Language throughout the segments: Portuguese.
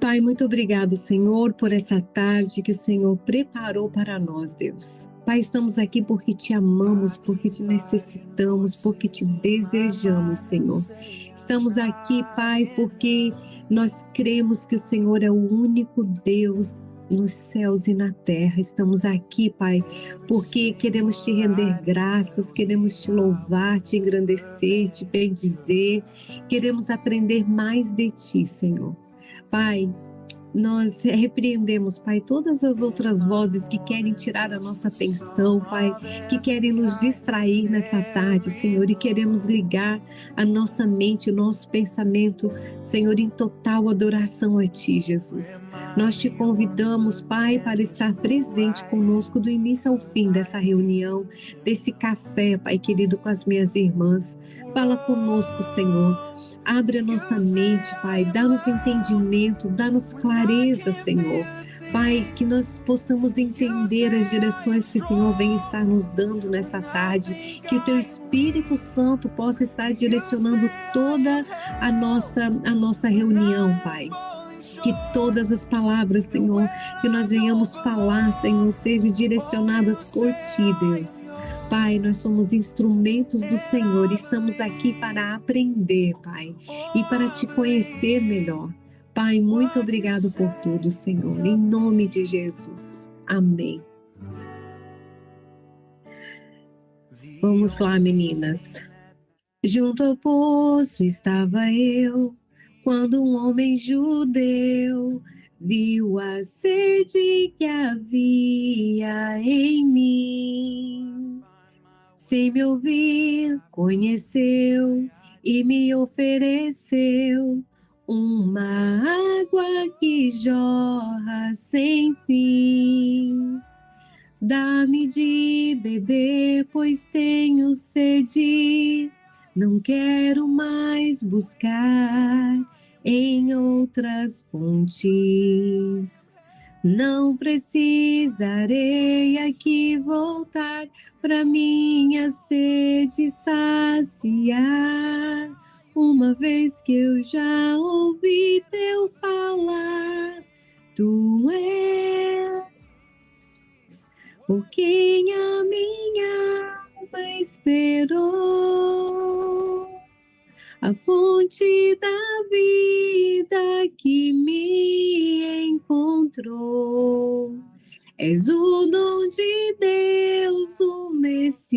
Pai, muito obrigado, Senhor, por essa tarde que o Senhor preparou para nós, Deus. Pai, estamos aqui porque te amamos, porque te necessitamos, porque te desejamos, Senhor. Estamos aqui, Pai, porque nós cremos que o Senhor é o único Deus nos céus e na terra. Estamos aqui, Pai, porque queremos te render graças, queremos te louvar, te engrandecer, te bendizer, queremos aprender mais de ti, Senhor. Pai, nós repreendemos, Pai, todas as outras vozes que querem tirar a nossa atenção, Pai, que querem nos distrair nessa tarde, Senhor, e queremos ligar a nossa mente, o nosso pensamento, Senhor, em total adoração a Ti, Jesus. Nós te convidamos, Pai, para estar presente conosco do início ao fim dessa reunião, desse café, Pai querido, com as minhas irmãs. Fala conosco, Senhor. Abre a nossa mente, Pai, dá-nos entendimento, dá-nos clareza, Senhor. Pai, que nós possamos entender as direções que o Senhor vem estar nos dando nessa tarde, que o Teu Espírito Santo possa estar direcionando toda a nossa reunião, Pai. Que todas as palavras, Senhor, que nós venhamos falar, Senhor, sejam direcionadas por Ti, Deus. Pai, nós somos instrumentos do Senhor, estamos aqui para aprender, Pai, e para Te conhecer melhor. Pai, muito obrigado por tudo, Senhor, em nome de Jesus. Amém. Vamos lá, meninas. Junto ao poço estava eu, quando um homem judeu viu a sede que havia em mim. Sem me ouvir, conheceu e me ofereceu uma água que jorra sem fim. Dá-me de beber, pois tenho sede. Não quero mais buscar em outras fontes. Não precisarei aqui voltar para minha sede saciar. Uma vez que eu já ouvi teu falar, tu és por quem a minha alma esperou, a fonte da vida que me encontrou. És o dom de Deus, o Messias,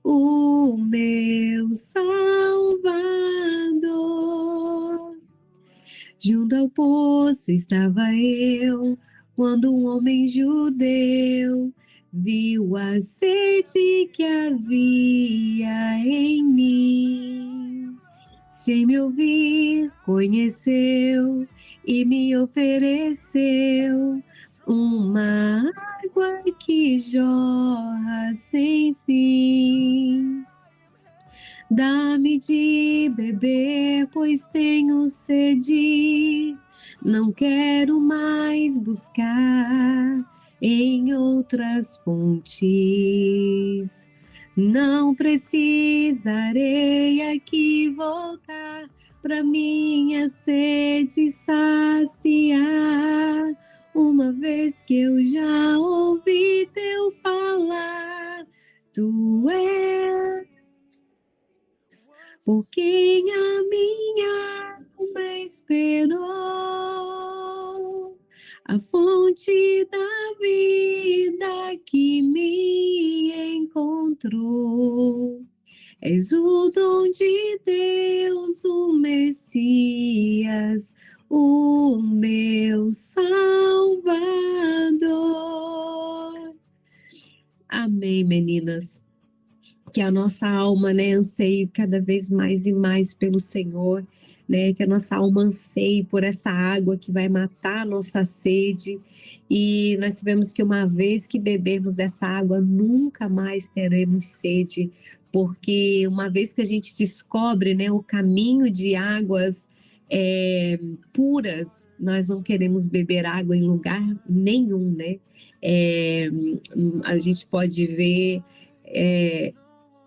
o meu Salvador. Junto ao poço estava eu, quando um homem judeu viu a sede que havia em mim. Sem me ouvir, conheceu e me ofereceu uma água que jorra sem fim. Dá-me de beber, pois tenho sede. Não quero mais buscar em outras fontes. Não precisarei aqui voltar para minha sede saciar. Uma vez que eu já ouvi teu falar, tu és por quem a minha alma esperou, a fonte da vida que me encontrou. És o dom de Deus, o Messias, o meu Salvador. Amém, meninas. Que a nossa alma, né, anseie cada vez mais e mais pelo Senhor, né, que a nossa alma anseie por essa água que vai matar a nossa sede, e nós sabemos que uma vez que bebermos essa água, nunca mais teremos sede, porque uma vez que a gente descobre, né, o caminho de águas puras, nós não queremos beber água em lugar nenhum, né, a gente pode ver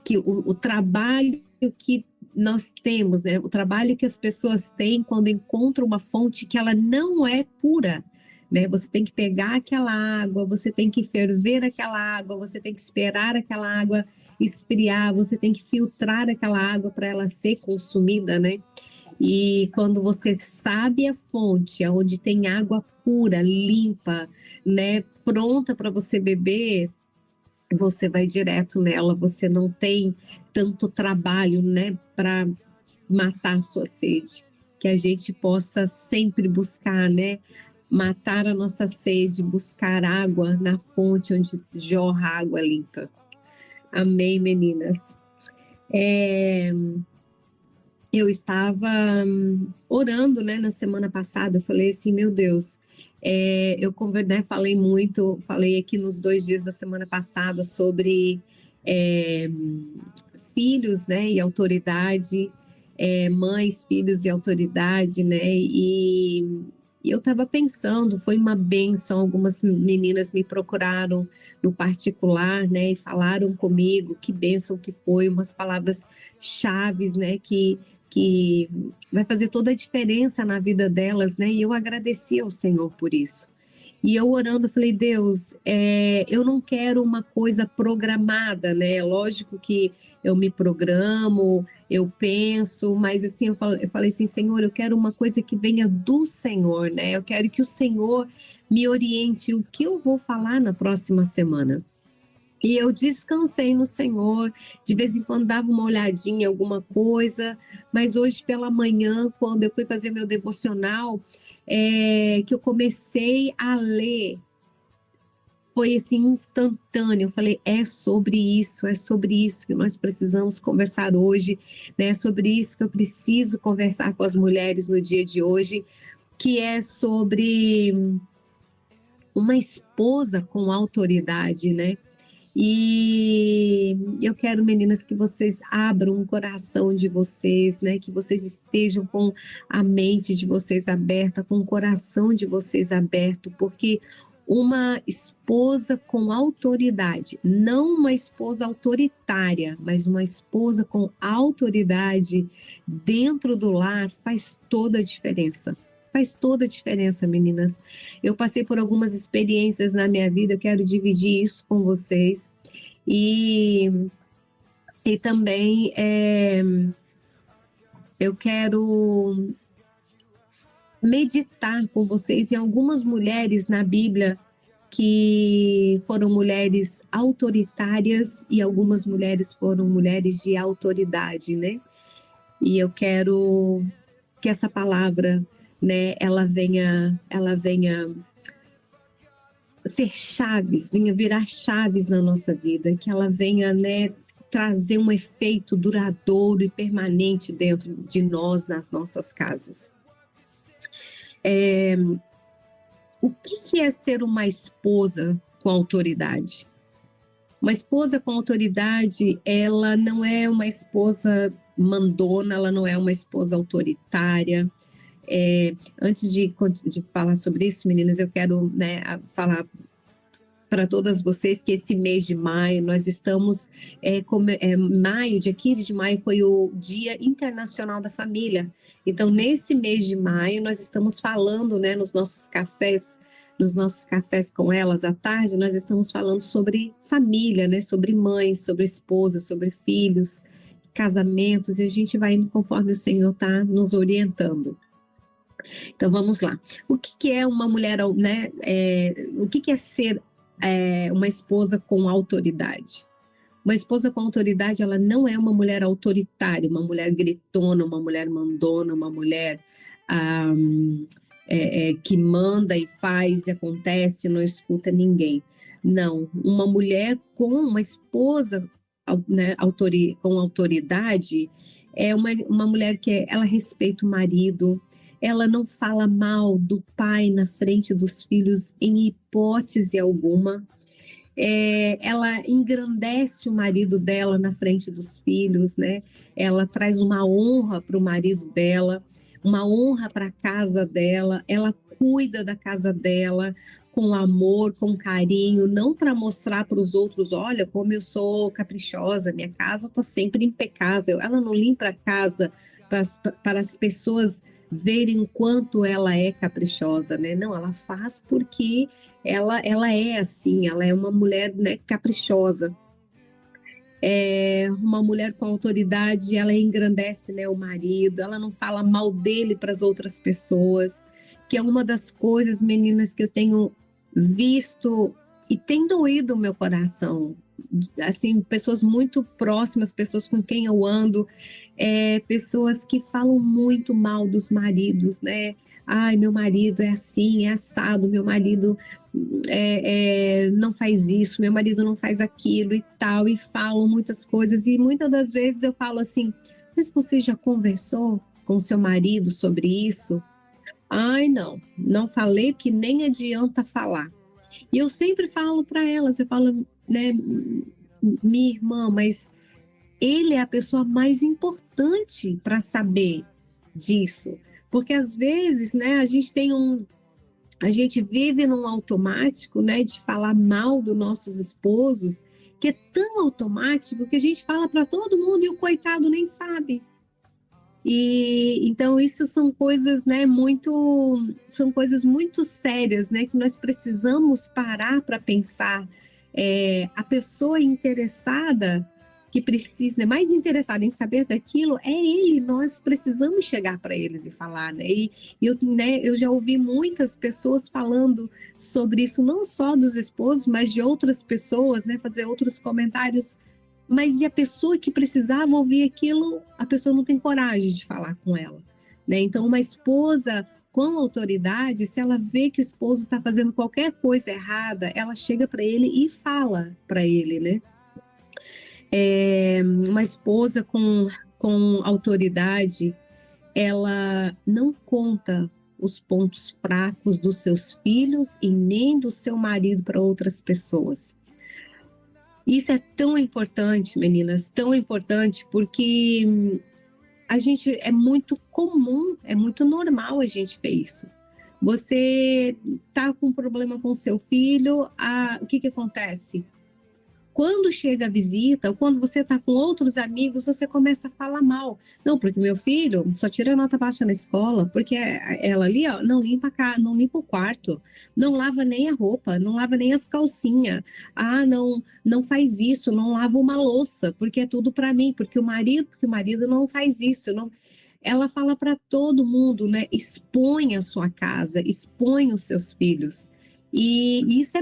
que o trabalho que nós temos, né, o trabalho que as pessoas têm quando encontram uma fonte que ela não é pura, né? Você tem que pegar aquela água, você tem que ferver aquela água, você tem que esperar aquela água esfriar, você tem que filtrar aquela água para ela ser consumida, né? E quando você sabe a fonte, onde tem água pura, limpa, né, pronta para você beber, você vai direto nela, você não tem tanto trabalho, né, para matar a sua sede. Que a gente possa sempre buscar, né, matar a nossa sede, buscar água na fonte onde jorra água limpa. Amém, meninas. Eu estava orando, né, na semana passada, eu falei assim, meu Deus, né, falei aqui nos 2 dias da semana passada sobre é, filhos, né, e autoridade, mães, filhos e autoridade, né, e eu estava pensando, foi uma bênção, algumas meninas me procuraram no particular, né, e falaram comigo, que bênção que foi, umas palavras chaves, né, que vai fazer toda a diferença na vida delas, né? E eu agradeci ao Senhor por isso. E eu orando, eu falei, Deus, eu não quero uma coisa programada, né? Lógico que eu me programo, eu penso, mas assim, eu falei assim, Senhor, eu quero uma coisa que venha do Senhor, né? Eu quero que o Senhor me oriente o que eu vou falar na próxima semana. E eu descansei no Senhor, de vez em quando dava uma olhadinha em alguma coisa, mas hoje pela manhã, quando eu fui fazer meu devocional, que eu comecei a ler, foi assim instantâneo. Eu falei, é sobre isso que nós precisamos conversar hoje, né? É sobre isso que eu preciso conversar com as mulheres no dia de hoje, que é sobre uma esposa com autoridade, né? E eu quero, meninas, que vocês abram o coração de vocês, né? Que vocês estejam com a mente de vocês aberta, com o coração de vocês aberto, porque uma esposa com autoridade, não uma esposa autoritária, mas uma esposa com autoridade dentro do lar faz toda a diferença. Faz toda a diferença, meninas. Eu passei por algumas experiências na minha vida, eu quero dividir isso com vocês. E, e também eu quero meditar com vocês em algumas mulheres na Bíblia que foram mulheres autoritárias e algumas mulheres foram mulheres de autoridade, né? E eu quero que essa palavra, né, ela venha ser chaves, venha virar chaves na nossa vida, que ela venha, né, trazer um efeito duradouro e permanente dentro de nós, nas nossas casas. O que é ser uma esposa com autoridade? Uma esposa com autoridade, ela não é uma esposa mandona, ela não é uma esposa autoritária. Antes de falar sobre isso, meninas, eu quero, né, falar para todas vocês que esse mês de maio nós estamos, maio, dia 15 de maio foi o Dia Internacional da Família. Então, nesse mês de maio, nós estamos falando, né, nos nossos cafés com elas à tarde, nós estamos falando sobre família, né, sobre mães, sobre esposas, sobre filhos, casamentos, e a gente vai indo conforme o Senhor está nos orientando. Então, vamos lá. O que é uma mulher, né, o que é ser uma esposa com autoridade? Uma esposa com autoridade, ela não é uma mulher autoritária, uma mulher gritona, uma mulher mandona, uma mulher que manda e faz e acontece, não escuta ninguém. Não, uma mulher com uma esposa, né, com autoridade é uma mulher que ela respeita o marido, ela não fala mal do pai na frente dos filhos em hipótese alguma. Ela engrandece o marido dela na frente dos filhos, né? Ela traz uma honra para o marido dela, uma honra para a casa dela, ela cuida da casa dela com amor, com carinho, não para mostrar para os outros, olha como eu sou caprichosa, minha casa está sempre impecável. Ela não limpa a casa para as pessoas verem o quanto ela é caprichosa, né? Não, ela faz porque ela é assim, ela é uma mulher, né, caprichosa. É uma mulher com autoridade, ela engrandece, né, o marido, ela não fala mal dele para as outras pessoas, que é uma das coisas, meninas, que eu tenho visto e tem doído o meu coração. Assim, pessoas muito próximas, pessoas com quem eu ando, pessoas que falam muito mal dos maridos, né? Ai, meu marido é assim, é assado, meu marido não faz isso, meu marido não faz aquilo e tal, e falam muitas coisas, e muitas das vezes eu falo assim, mas você já conversou com seu marido sobre isso? Ai, não falei porque nem adianta falar. E eu sempre falo para elas, eu falo, né, minha irmã, mas ele é a pessoa mais importante para saber disso, porque às vezes, né, a gente vive num automático, né, de falar mal dos nossos esposos, que é tão automático que a gente fala para todo mundo e o coitado nem sabe. E então isso são coisas, né, são coisas muito sérias, né, que nós precisamos parar para pensar. A pessoa interessada que precisa, né, mais interessada em saber daquilo é ele. Nós precisamos chegar para eles e falar, né? Eu já ouvi muitas pessoas falando sobre isso, não só dos esposos, mas de outras pessoas, né, fazer outros comentários, mas e a pessoa que precisava ouvir aquilo, a pessoa não tem coragem de falar com ela, né? Então, uma esposa com autoridade, se ela vê que o esposo está fazendo qualquer coisa errada, ela chega para ele e fala para ele, né? Uma esposa com autoridade, ela não conta os pontos fracos dos seus filhos e nem do seu marido para outras pessoas. Isso é tão importante, meninas, tão importante, porque a gente é muito comum, é muito normal a gente ver isso. Você tá com um problema com seu filho, o que acontece? Quando chega a visita, ou quando você está com outros amigos, você começa a falar mal. Não, porque meu filho só tira nota baixa na escola, porque ela ali, ó, não limpa não limpa o quarto, não lava nem a roupa, não lava nem as calcinhas. Ah, não faz isso, não lava uma louça, porque é tudo para mim, porque o marido não faz isso, não. Ela fala para todo mundo, né? Expõe a sua casa, expõe os seus filhos. E isso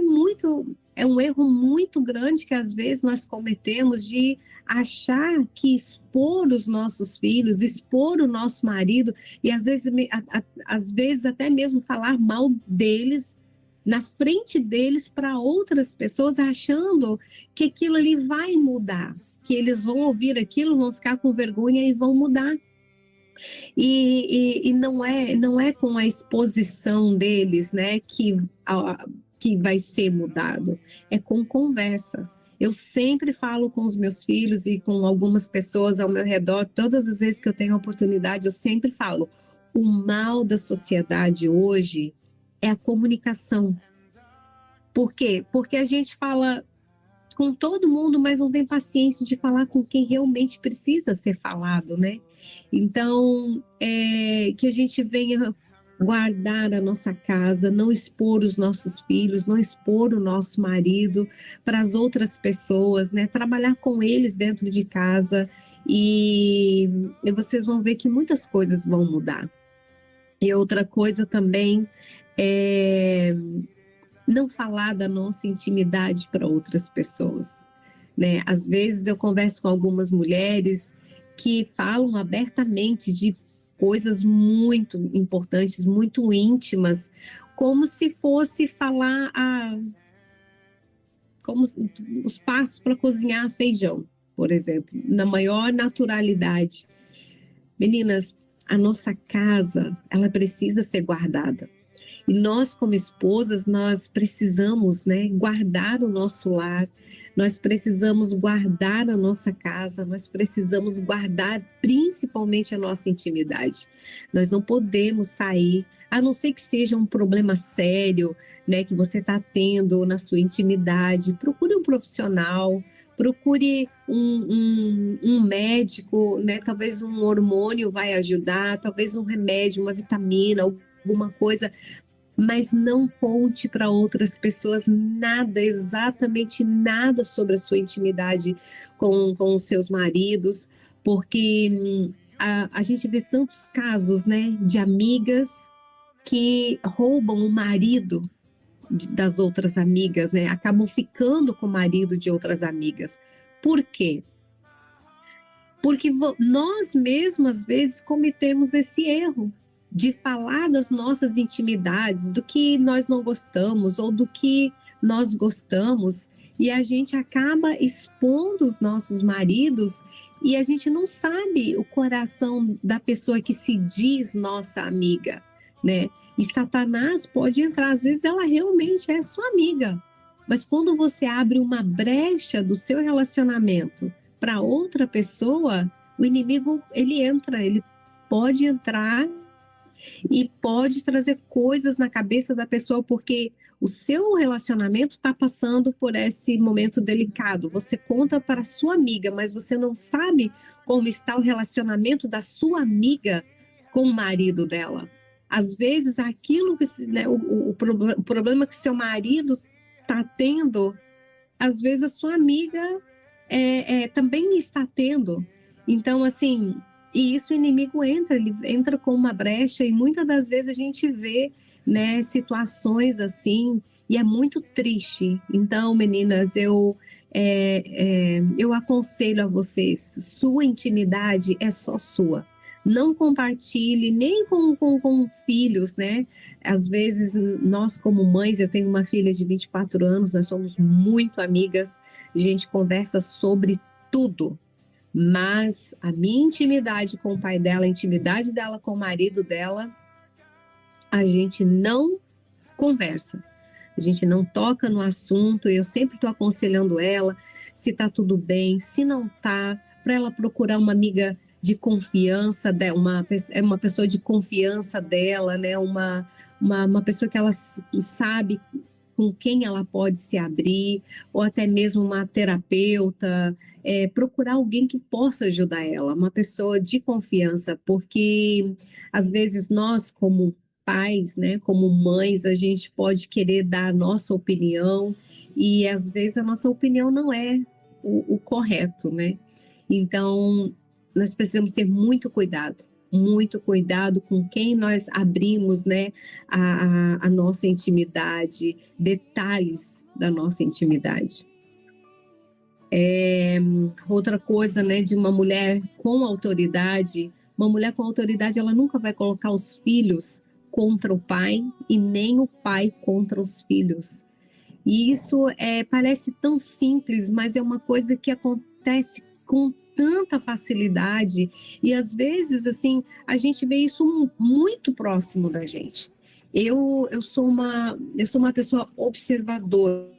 é um erro muito grande que às vezes nós cometemos de achar que expor os nossos filhos, expor o nosso marido e às vezes até mesmo falar mal deles na frente deles para outras pessoas, achando que aquilo ali vai mudar, que eles vão ouvir aquilo, vão ficar com vergonha e vão mudar. E não é com a exposição deles, né, que vai ser mudado, é com conversa. Eu sempre falo com os meus filhos e com algumas pessoas ao meu redor, todas as vezes que eu tenho a oportunidade, eu sempre falo: o mal da sociedade hoje é a comunicação. Por quê? Porque a gente fala com todo mundo, mas não tem paciência de falar com quem realmente precisa ser falado, né? Então, que a gente venha guardar a nossa casa, não expor os nossos filhos, não expor o nosso marido para as outras pessoas, né? Trabalhar com eles dentro de casa e vocês vão ver que muitas coisas vão mudar. E outra coisa também é não falar da nossa intimidade para outras pessoas, né? Às vezes eu converso com algumas mulheres que falam abertamente de coisas muito importantes, muito íntimas, como se fosse falar como os passos para cozinhar feijão, por exemplo, na maior naturalidade. Meninas, a nossa casa, ela precisa ser guardada. E nós, como esposas, nós precisamos, né, guardar o nosso lar, nós precisamos guardar a nossa casa, nós precisamos guardar principalmente a nossa intimidade. Nós não podemos sair, A não ser que seja um problema sério, né, que você está tendo na sua intimidade, procure um profissional, procure um médico, né, talvez um hormônio vai ajudar, talvez um remédio, uma vitamina, alguma coisa, mas não conte para outras pessoas nada, exatamente nada sobre a sua intimidade com os seus maridos, porque a gente vê tantos casos, né, de amigas que roubam o marido das outras amigas, né, acabam ficando com o marido de outras amigas. Por quê? Porque nós mesmos, às vezes, cometemos esse erro de falar das nossas intimidades, do que nós não gostamos ou do que nós gostamos, e a gente acaba expondo os nossos maridos e a gente não sabe o coração da pessoa que se diz nossa amiga, né? E Satanás pode entrar, às vezes ela realmente é sua amiga, mas quando você abre uma brecha do seu relacionamento para outra pessoa, o inimigo ele entra, ele pode entrar e pode trazer coisas na cabeça da pessoa, porque o seu relacionamento está passando por esse momento delicado. Você conta para sua amiga, mas você não sabe como está o relacionamento da sua amiga com o marido dela. Às vezes, aquilo que, né, o problema que seu marido está tendo, às vezes a sua amiga também está tendo. Então, assim, e isso o inimigo entra, ele entra com uma brecha e muitas das vezes a gente vê, né, situações assim e é muito triste. Então, meninas, eu aconselho a vocês, sua intimidade é só sua. Não compartilhe nem com filhos, né? Às vezes, nós como mães, eu tenho uma filha de 24 anos, nós somos muito amigas, a gente conversa sobre tudo, mas a minha intimidade com o pai dela, a intimidade dela com o marido dela, a gente não conversa. A gente não toca no assunto. Eu sempre estou aconselhando ela se está tudo bem, se não está, para ela procurar uma amiga de confiança, uma pessoa de confiança dela, né? Uma pessoa que ela sabe com quem ela pode se abrir, ou até mesmo uma terapeuta, procurar alguém que possa ajudar ela, uma pessoa de confiança, porque às vezes nós, como pais, né, como mães, a gente pode querer dar a nossa opinião e às vezes a nossa opinião não é o correto, né? Então, nós precisamos ter muito cuidado com quem nós abrimos, né, a nossa intimidade, detalhes da nossa intimidade. Outra coisa, né, de uma mulher com autoridade, ela nunca vai colocar os filhos contra o pai e nem o pai contra os filhos. E isso parece tão simples, mas é uma coisa que acontece com tanta facilidade e às vezes assim a gente vê isso muito próximo da gente. Eu sou uma pessoa observadora.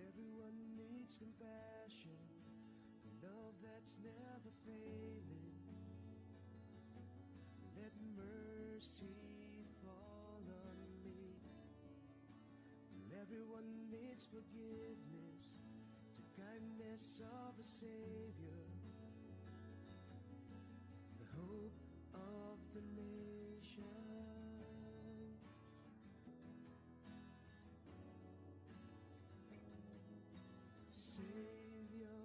Everyone needs compassion, love that's never failing. Let mercy fall on me. Everyone needs forgiveness, the kindness of a Savior, the hope of the nation. Savior,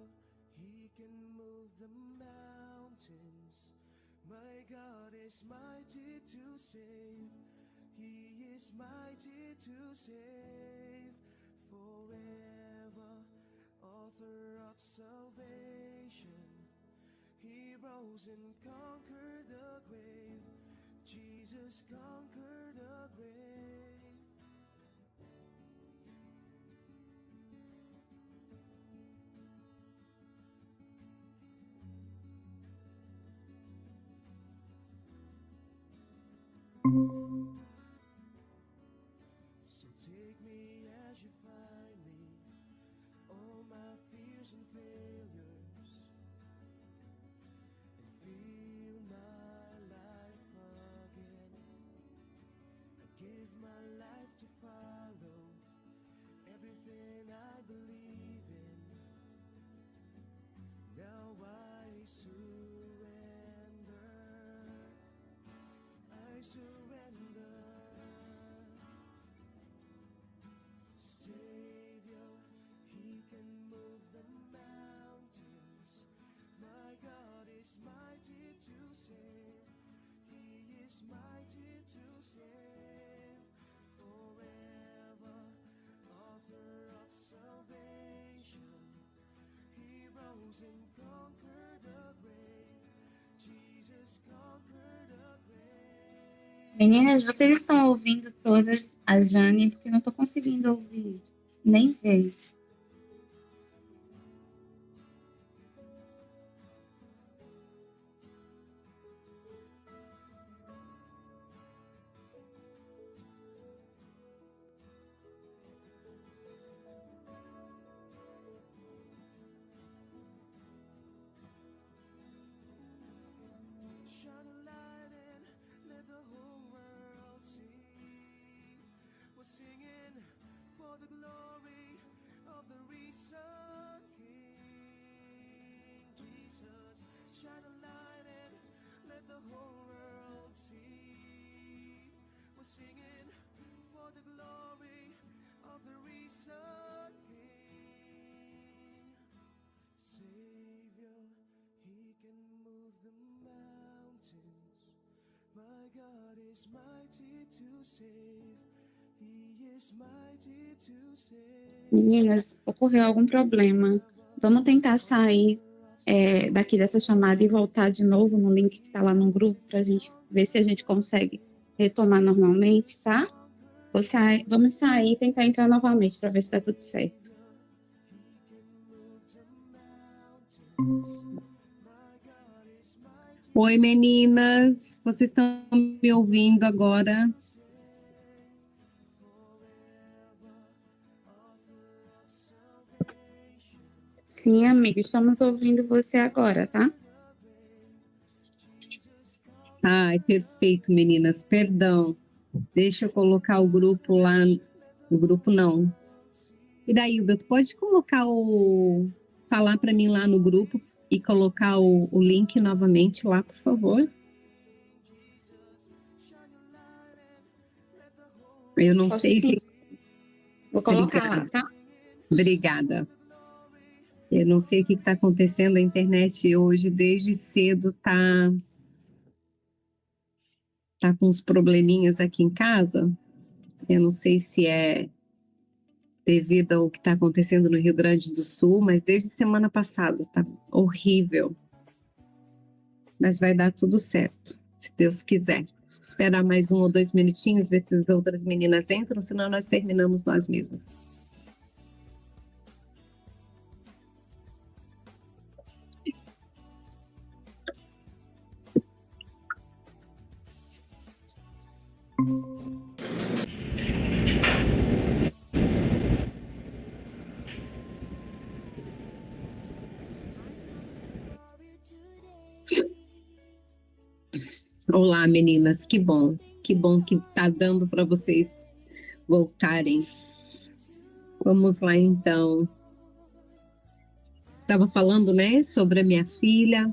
He can move the mountains. My God is mighty to save. He is mighty to save forever. Author of salvation, He rose and conquered the grave. Jesus conquered the grave. So take me as you find me, all my fears and failures, and feel my life again. I give my life to follow everything I believe in. Now I surrender. I surrender. Savior, He can move the mountains. My God is mighty to save. He is mighty to save forever. Author of salvation, He rose and conquered the grave. Jesus conquered the grave. Meninas, vocês estão ouvindo todas a Jane, porque eu não estou conseguindo ouvir, nem ver. Shine a light and let the whole world see. We're singing for the glory of the risen King. Jesus, shine a light and let the whole world see. We're singing for the glory of the risen King. Savior, He can move the mountains. My God is mighty to save. He is mighty to save. Meninas, ocorreu algum problema. Vamos tentar sair daqui dessa chamada e voltar de novo no link que está lá no grupo para a gente ver se a gente consegue retomar normalmente, tá? Vamos sair e tentar entrar novamente para ver se está tudo certo. Oi, meninas, vocês estão me ouvindo agora? Sim, amiga, estamos ouvindo você agora, tá? Ai, perfeito, meninas. Perdão. Deixa eu colocar o grupo lá. O grupo não. E daí, Hilda, tu pode colocar falar para mim lá no grupo e colocar o link novamente lá, por favor? Eu não Posso sei o sim. que. Vou colocar lá, Obrigada. tá? Obrigada. Eu não sei o que está acontecendo, a internet hoje, desde cedo, tá com uns probleminhas aqui em casa. Eu não sei se é devido ao que está acontecendo no Rio Grande do Sul, mas desde semana passada está horrível. Mas vai dar tudo certo, se Deus quiser. Esperar mais 1 ou 2 minutinhos, ver se as outras meninas entram, senão nós terminamos nós mesmas. Olá, meninas, que bom que tá dando para vocês voltarem. Vamos lá, então. Estava falando, né, sobre a minha filha,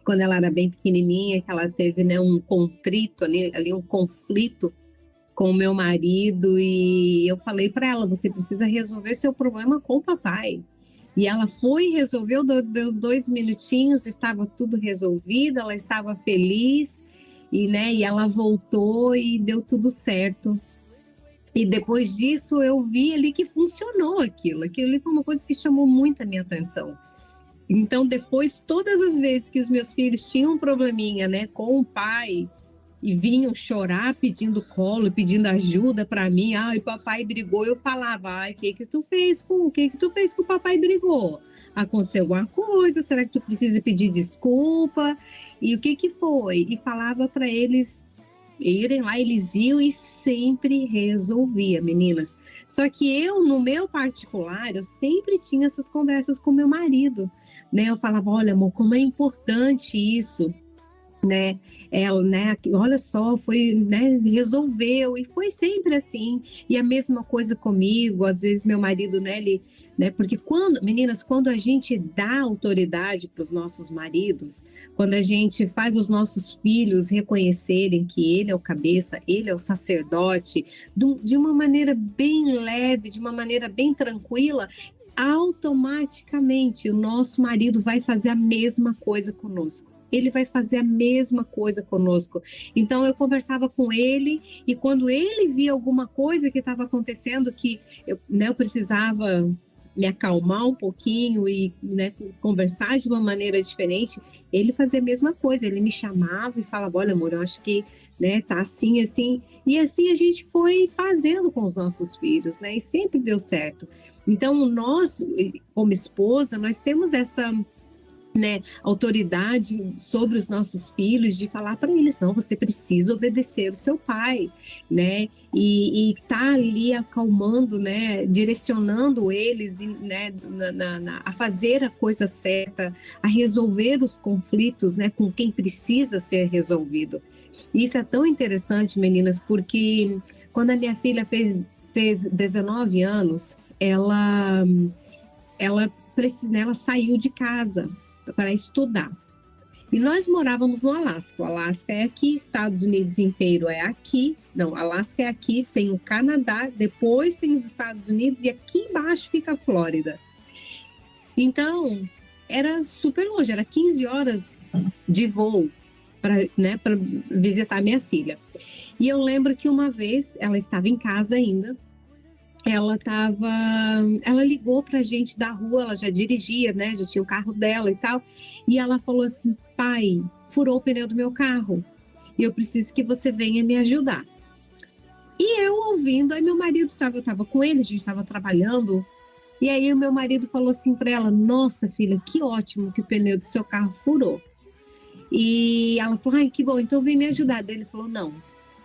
quando ela era bem pequenininha, que ela teve, né, um contrito ali, um conflito com o meu marido, e eu falei para ela, você precisa resolver seu problema com o papai. E ela foi, resolveu, deu 2 minutinhos, estava tudo resolvido, ela estava feliz, e ela voltou e deu tudo certo. E depois disso eu vi ali que funcionou aquilo ali foi uma coisa que chamou muito a minha atenção. Então depois, todas as vezes que os meus filhos tinham um probleminha, né, com o pai, e vinham chorar pedindo colo, pedindo ajuda para mim, ai, papai brigou, eu falava, ai, o que tu fez com o papai brigou? Aconteceu alguma coisa? Será que tu precisa pedir desculpa? E o que foi? E falava para eles irem lá, eles iam e sempre resolvia, meninas. Só que eu, no meu particular, eu sempre tinha essas conversas com meu marido, né? Eu falava, olha, amor, como é importante isso, né? Ela, né? Olha só, foi, né? Resolveu e foi sempre assim. E a mesma coisa comigo. Às vezes meu marido, né? Ele, né? Porque meninas, quando a gente dá autoridade para os nossos maridos, quando a gente faz os nossos filhos reconhecerem que ele é o cabeça, ele é o sacerdote, de uma maneira bem leve, de uma maneira bem tranquila, automaticamente o nosso marido vai fazer a mesma coisa conosco. Ele vai fazer a mesma coisa conosco. Então eu conversava com ele e quando ele via alguma coisa que estava acontecendo que eu precisava me acalmar um pouquinho e, né, conversar de uma maneira diferente, ele fazia a mesma coisa. Ele me chamava e falava, olha, amor, eu acho que, né, tá assim, assim. E assim a gente foi fazendo com os nossos filhos, né? E sempre deu certo. Então nós, como esposa, nós temos essa, né, autoridade sobre os nossos filhos, de falar para eles, não, você precisa obedecer o seu pai, né, e tá ali acalmando, né, direcionando eles, né, a fazer a coisa certa, a resolver os conflitos, né, com quem precisa ser resolvido. Isso é tão interessante, meninas, porque quando a minha filha fez 19 anos, ela saiu de casa para estudar. E nós morávamos no Alasca. O Alasca é aqui, Estados Unidos inteiro é aqui. Não, Alasca é aqui, tem o Canadá, depois tem os Estados Unidos e aqui embaixo fica a Flórida. Então, era super longe, era 15 horas de voo para, né, para visitar minha filha. E eu lembro que uma vez, ela estava em casa ainda, ela ligou pra gente da rua, ela já dirigia, né, já tinha o carro dela e tal, e ela falou assim, pai, furou o pneu do meu carro, e eu preciso que você venha me ajudar. E eu ouvindo, aí meu marido eu tava com ele, a gente estava trabalhando, e aí o meu marido falou assim para ela, nossa filha, que ótimo que o pneu do seu carro furou. E ela falou, ai, que bom, então vem me ajudar. Daí ele falou, não,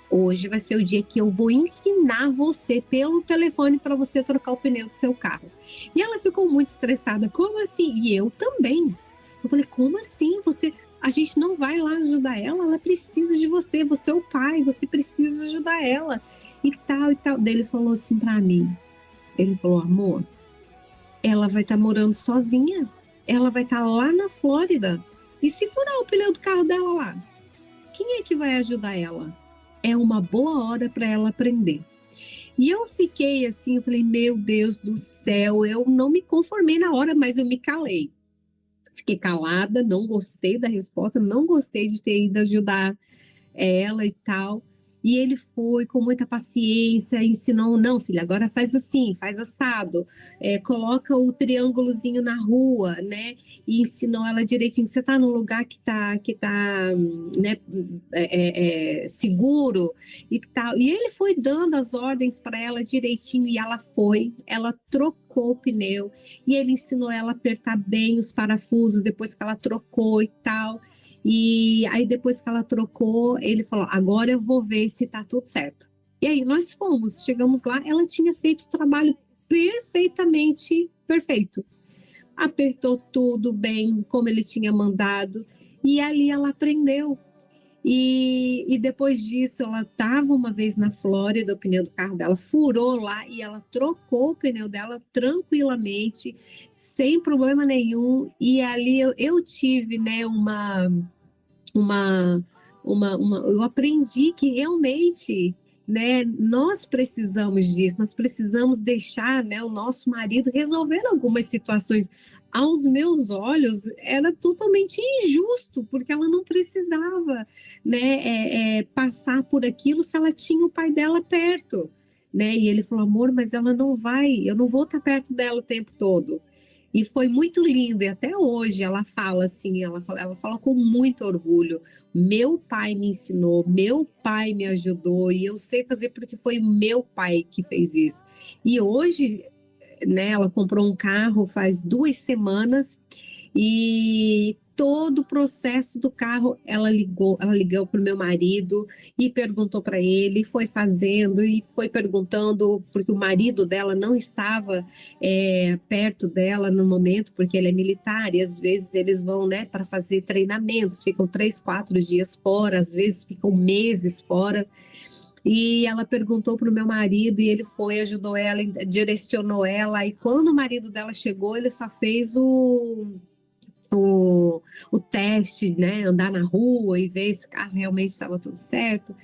hoje vai ser o dia que eu vou ensinar você pelo telefone para você trocar o pneu do seu carro. E ela ficou muito estressada. Como assim? E eu também. Eu falei, como assim? a gente não vai lá ajudar ela, ela precisa de você, você é o pai, você precisa ajudar ela, e tal, e tal. Daí ele falou assim para mim, ele falou, amor, ela vai estar morando sozinha, ela vai estar lá na Flórida, e se furar o pneu do carro dela lá, quem é que vai ajudar ela? É uma boa hora para ela aprender. E eu fiquei assim, eu falei, meu Deus do céu, eu não me conformei na hora, mas eu me calei. Fiquei calada, não gostei da resposta, não gostei de ter ido ajudar ela e tal. E ele foi com muita paciência, ensinou, não, filha, agora faz assim, faz assado, coloca o triângulozinho na rua, né? E ensinou ela direitinho. Você está num lugar que tá, né, seguro e tal. E ele foi dando as ordens para ela direitinho e ela trocou o pneu e ele ensinou ela a apertar bem os parafusos depois que ela trocou e tal. E aí, depois que ela trocou, ele falou: agora eu vou ver se tá tudo certo. E aí, nós fomos, chegamos lá, ela tinha feito o trabalho perfeitamente perfeito. Apertou tudo bem, como ele tinha mandado, e ali ela aprendeu. E depois disso, ela estava uma vez na Flórida, o pneu do carro dela furou lá e ela trocou o pneu dela tranquilamente, sem problema nenhum. E ali eu tive, né, uma, eu aprendi que realmente, né, nós precisamos disso, nós precisamos deixar, né, o nosso marido resolver algumas situações. Aos meus olhos, era totalmente injusto, porque ela não precisava, né, passar por aquilo se ela tinha o pai dela perto, né? E ele falou, amor, mas ela não vai, eu não vou estar perto dela o tempo todo. E foi muito lindo, e até hoje ela fala assim, ela fala com muito orgulho, meu pai me ensinou, meu pai me ajudou, e eu sei fazer porque foi meu pai que fez isso. E hoje, né, ela comprou um carro faz 2 semanas, e todo o processo do carro ela ligou para o meu marido e perguntou para ele, foi fazendo e foi perguntando, porque o marido dela não estava perto dela no momento, porque ele é militar e às vezes eles vão, né, para fazer treinamentos, ficam 3, 4 dias fora, às vezes ficam meses fora. E ela perguntou para o meu marido e ele foi, ajudou ela, direcionou ela. E quando o marido dela chegou, ele só fez o teste, né? Andar na rua e ver se o carro realmente estava tudo certo.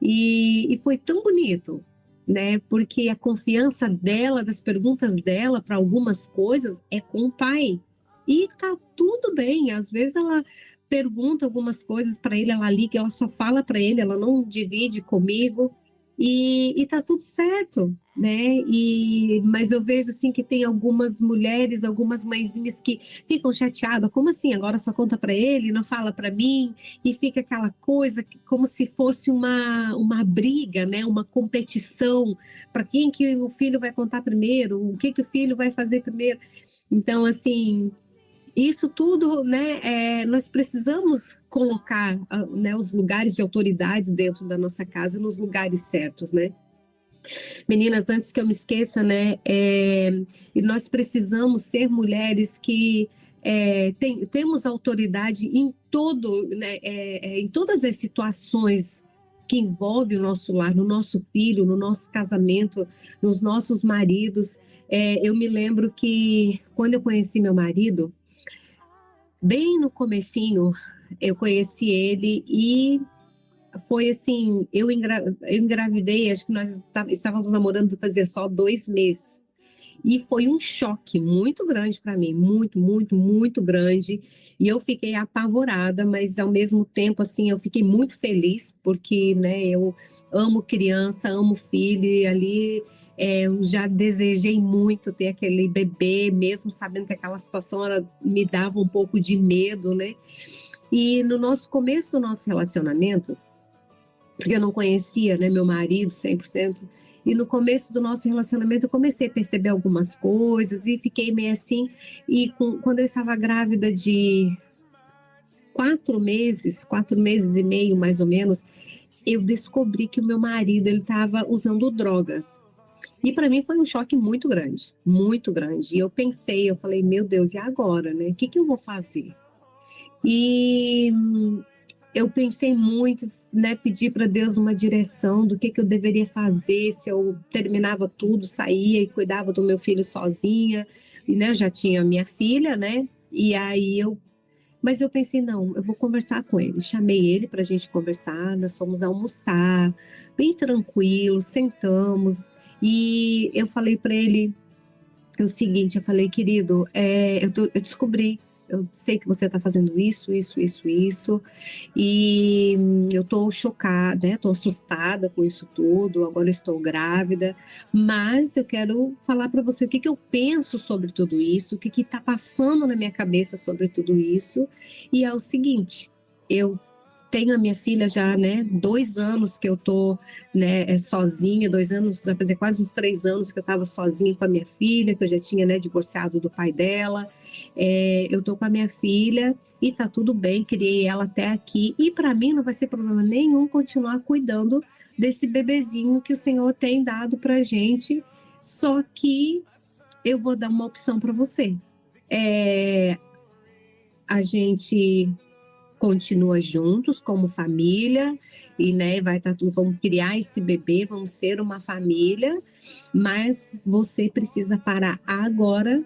E foi tão bonito, né? Porque a confiança dela, das perguntas dela para algumas coisas é com o pai. E tá tudo bem. Às vezes ela pergunta algumas coisas para ele, ela liga, ela só fala para ele, ela não divide comigo. E tá tudo certo, né? Mas eu vejo assim que tem algumas mulheres, algumas mãezinhas que ficam chateadas, como assim? Agora só conta para ele, não fala para mim, e fica aquela coisa como se fosse uma briga, né? Uma competição para quem que o filho vai contar primeiro, o que o filho vai fazer primeiro. Então, assim, isso tudo, né, nós precisamos colocar, né, os lugares de autoridades dentro da nossa casa nos lugares certos, né? Meninas, antes que eu me esqueça, né, nós precisamos ser mulheres que temos autoridade em né, em todas as situações que envolvem o nosso lar, no nosso filho, no nosso casamento, nos nossos maridos. Eu me lembro que quando eu conheci meu marido, bem no comecinho, eu conheci ele e foi assim, eu engravidei, acho que nós estávamos namorando fazia só 2 meses. E foi um choque muito grande para mim, muito, muito, muito grande. E eu fiquei apavorada, mas ao mesmo tempo, assim, eu fiquei muito feliz, porque, né, eu amo criança, amo filho, e ali eu já desejei muito ter aquele bebê, mesmo sabendo que aquela situação me dava um pouco de medo, né? E no começo do nosso relacionamento, porque eu não conhecia, né, meu marido 100%, e no começo do nosso relacionamento eu comecei a perceber algumas coisas e fiquei meio assim, e quando eu estava grávida de 4 meses e meio mais ou menos, eu descobri que o meu marido ele estava usando drogas. E para mim foi um choque muito grande, muito grande. E eu falei, meu Deus, e agora, né? O que eu vou fazer? E eu pensei muito, né, pedi para Deus uma direção do que eu deveria fazer, se eu terminava tudo, saía e cuidava do meu filho sozinha, e né, eu já tinha minha filha, né? E aí mas eu pensei, não, eu vou conversar com ele. Chamei ele para a gente conversar, nós fomos almoçar, bem tranquilo, sentamos, e eu falei para ele o seguinte, eu falei, querido, eu descobri, eu sei que você está fazendo isso, e eu estou chocada, né? Estou assustada com isso tudo. Agora estou grávida, mas eu quero falar para você o que eu penso sobre tudo isso, o que está passando na minha cabeça sobre tudo isso. E é o seguinte: eu tenho a minha filha já, né? 2 anos que eu tô, né, sozinha. 2 anos, vai fazer quase uns 3 anos que eu estava sozinha com a minha filha, que eu já tinha, né, divorciado do pai dela. Eu tô com a minha filha e tá tudo bem, criei ela até aqui. E para mim não vai ser problema nenhum continuar cuidando desse bebezinho que o Senhor tem dado pra gente. Só que eu vou dar uma opção para você. É, a gente continua juntos como família e né, vai estar tudo, vamos criar esse bebê, vamos ser uma família, mas você precisa parar agora.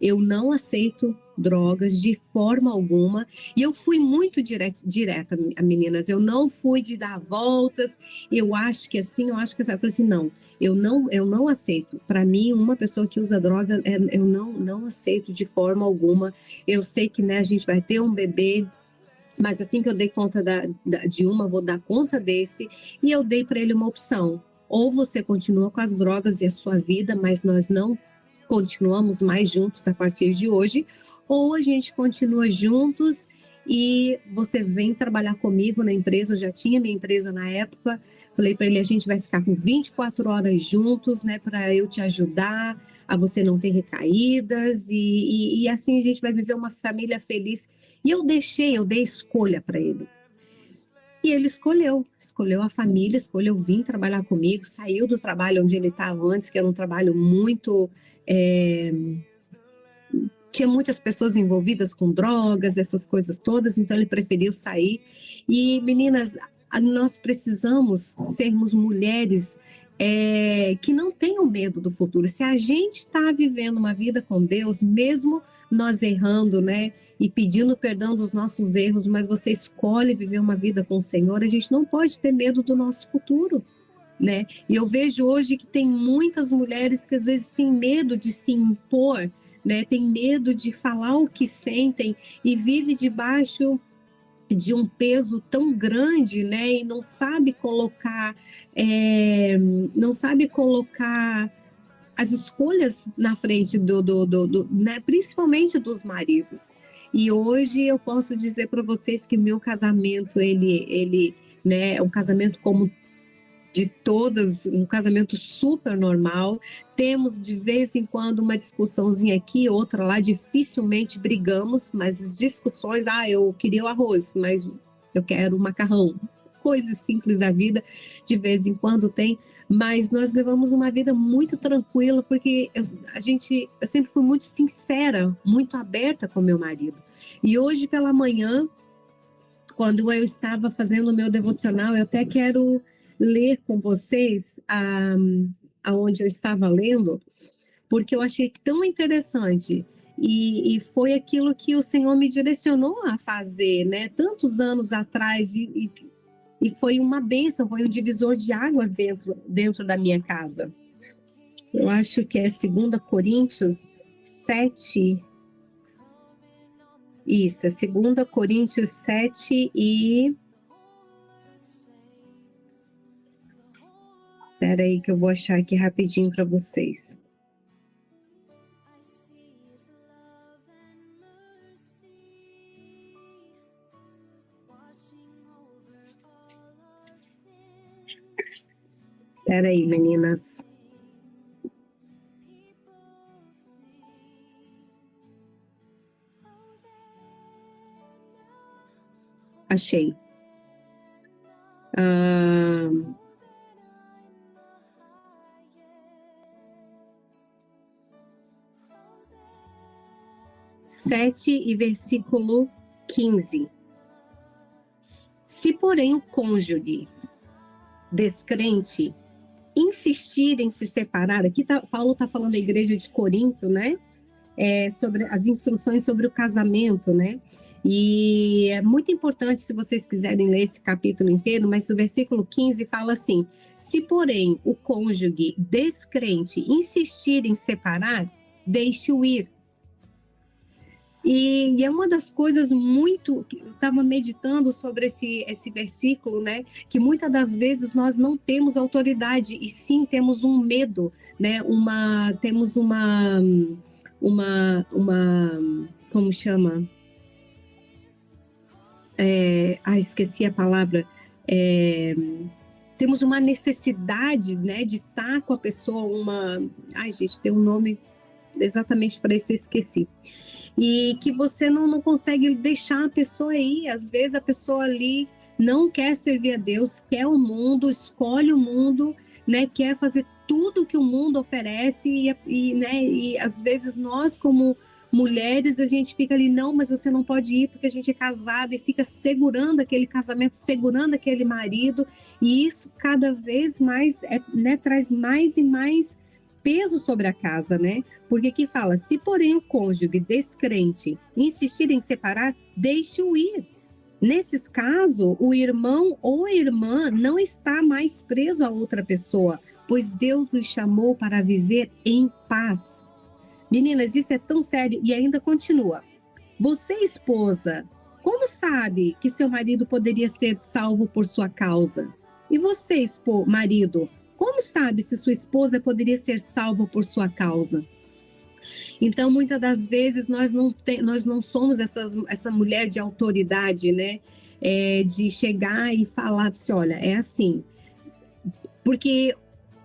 Eu não aceito drogas de forma alguma. E eu fui muito direta, meninas. Eu não fui de dar voltas. Eu acho que assim, eu acho que assim. Eu falei assim, não, eu não aceito. Para mim, uma pessoa que usa droga, eu não aceito de forma alguma. Eu sei que né, a gente vai ter um bebê, mas assim que eu dei conta de uma, vou dar conta desse. E eu dei para ele uma opção. Ou você continua com as drogas e a sua vida, mas nós não continuamos mais juntos a partir de hoje, ou a gente continua juntos e você vem trabalhar comigo na empresa. Eu já tinha minha empresa na época. Falei para ele, a gente vai ficar com 24 horas juntos, né, para eu te ajudar a você não ter recaídas e assim a gente vai viver uma família feliz. E eu dei escolha para ele. E ele escolheu a família, escolheu vir trabalhar comigo, saiu do trabalho onde ele estava antes, que era um trabalho muito. É, tinha muitas pessoas envolvidas com drogas, essas coisas todas, então ele preferiu sair. E, meninas, nós precisamos sermos mulheres que não tenham medo do futuro. Se a gente está vivendo uma vida com Deus, mesmo nós errando, né, e pedindo perdão dos nossos erros, mas você escolhe viver uma vida com o Senhor, a gente não pode ter medo do nosso futuro. Né? E eu vejo hoje que tem muitas mulheres que às vezes têm medo de se impor, né? Tem medo de falar o que sentem e vive debaixo de um peso tão grande, né? E não sabe colocar as escolhas na frente né? Principalmente dos maridos. E hoje eu posso dizer para vocês que meu casamento ele né, é um casamento como de todas, um casamento super normal. Temos de vez em quando uma discussãozinha aqui, outra lá, dificilmente brigamos, mas as discussões, eu queria o arroz, mas eu quero o macarrão. Coisas simples da vida, de vez em quando tem, mas nós levamos uma vida muito tranquila, porque eu sempre fui muito sincera, muito aberta com meu marido. E hoje pela manhã, quando eu estava fazendo o meu devocional, eu até quero ler com vocês aonde eu estava lendo, porque eu achei tão interessante. E foi aquilo que o Senhor me direcionou a fazer, né? Tantos anos atrás, e foi uma bênção, foi um divisor de águas dentro da minha casa. Eu acho que é 2 Coríntios 7. Isso, é 2 Coríntios 7 e... Espera aí que eu vou achar aqui rapidinho para vocês. Espera aí, meninas. Achei. 7 e versículo 15. Se, porém, o cônjuge descrente insistir em se separar, aqui Paulo está falando da igreja de Corinto, né? Sobre as instruções sobre o casamento, né? E é muito importante, se vocês quiserem ler esse capítulo inteiro, mas o versículo 15 fala assim: se, porém, o cônjuge descrente insistir em separar, deixe-o ir. E é uma das coisas muito... Eu estava meditando sobre esse versículo, né? Que muitas das vezes nós não temos autoridade, e sim temos um medo, né? Temos uma como chama? Esqueci a palavra. Temos uma necessidade, né? De estar com a pessoa, gente, tem um nome exatamente para isso, eu esqueci. E que você não consegue deixar a pessoa aí. Às vezes a pessoa ali não quer servir a Deus, quer o mundo, escolhe o mundo, né? Quer fazer tudo que o mundo oferece né? E às vezes nós, como mulheres, a gente fica ali, não, mas você não pode ir porque a gente é casada, e fica segurando aquele casamento, segurando aquele marido, e isso cada vez mais né, traz mais e mais peso sobre a casa, né? Porque aqui fala: se, porém, o cônjuge descrente insistir em separar, deixe-o ir. Nesses casos, o irmão ou a irmã não está mais preso a outra pessoa, pois Deus os chamou para viver em paz. Meninas, isso é tão sério. E ainda continua: você, esposa, como sabe que seu marido poderia ser salvo por sua causa? E você, marido, como sabe se sua esposa poderia ser salva por sua causa? Então, muitas das vezes, nós não somos essa mulher de autoridade, né? De chegar e falar assim: olha, é assim. Porque